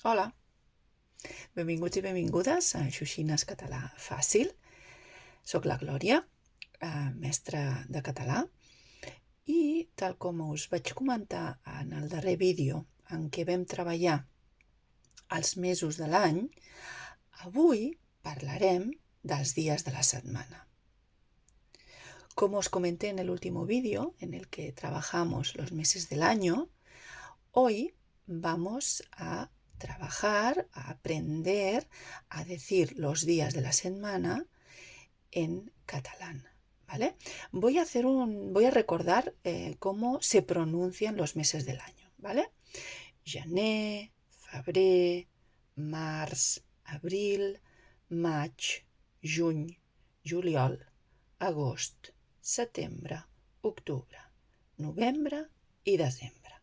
Hola, benvinguts i benvingudes a Xuxines Català Fàcil. Soc la Glòria, mestra de català, i tal com us vaig comentar en el darrer vídeo en què vam treballar els mesos de l'any, avui parlarem dels días de la setmana. Como os comenté en el último vídeo en el que trabajamos los meses del año, hoy vamos a trabajar, a aprender a decir los días de la semana en catalán, ¿vale? Voy a recordar cómo se pronuncian los meses del año, ¿vale? Gener, febrer, març, abril, maig, juny, juliol, agost, setembre, octubre, novembre i desembre.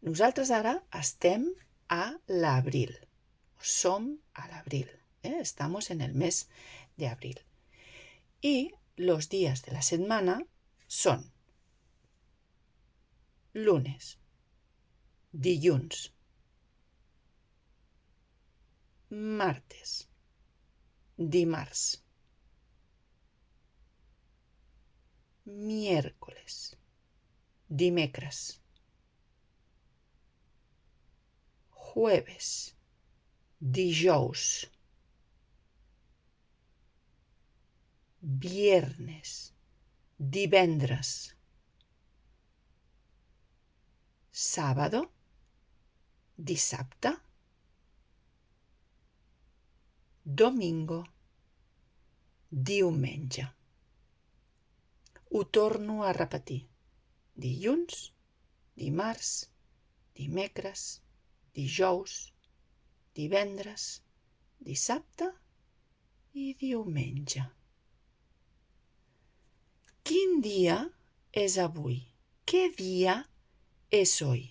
Nosaltres ara estem a l'abril, som a l'abril, estamos en el mes de abril. Y los días de la semana son lunes, dilluns, martes, dimarts, miércoles, dimecres, jueves, dijous, viernes, divendres, sábado, dissabte, domingo, diumenge. Ho torno a repetir. Dilluns, dimarts, dimecres, dijous, divendres, dissabte i diumenge. Quin dia és avui? Què dia és hoy?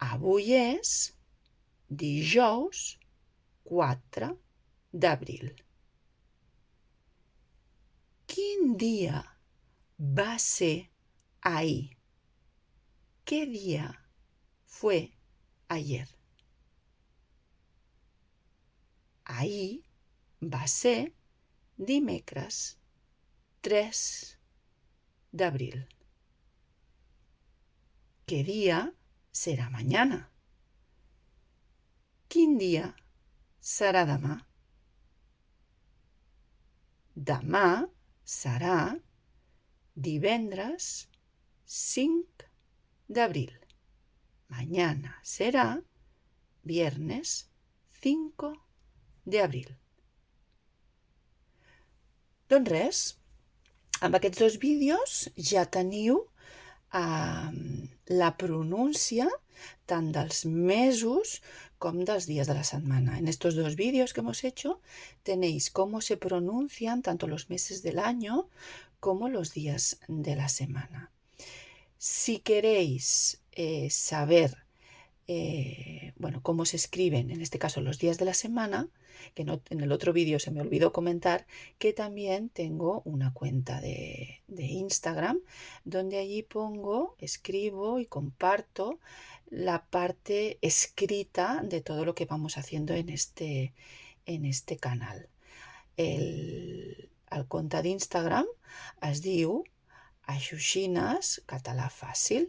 Avui és dijous 4 d'abril. Quin dia va ser ahir? ¿Qué día fue ayer? Ahir va ser dimecres 3 d'abril. ¿Qué día será mañana? Quin dia serà demà? Demà serà divendres 5 d'abril. Mañana será viernes 5 de abril. Doncs res, amb aquests dos vídeos ja teniu la pronúncia tant dels mesos com dels días de la semana. En estos dos vídeos que hemos hecho tenéis cómo se pronuncian tanto los meses del año como los días de la semana. Si queréis saber cómo se escriben, en este caso los días de la semana, que no, en el otro vídeo se me olvidó comentar que también tengo una cuenta de Instagram donde allí escribo y comparto la parte escrita de todo lo que vamos haciendo en este canal. El compte d'Instagram es diu Xuxines Català Fàcil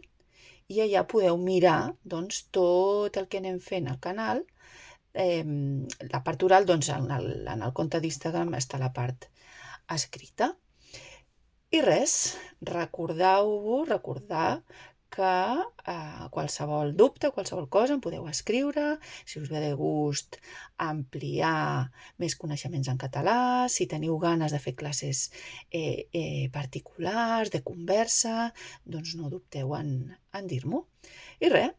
i allà podeu mirar tot el que anem fent al canal. La part oral, en el compte d'Instagram està la part escrita. I res, recordar que qualsevol dubte, qualsevol cosa em podeu escriure, si us ve de gust ampliar més coneixements en català, si teniu ganes de fer classes particulars, de conversa, doncs no dubteu en dir-m'ho. I res,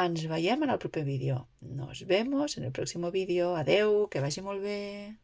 ens veiem en el proper vídeo. Nos vemos en el próximo vídeo. Adeu, que vagi molt bé.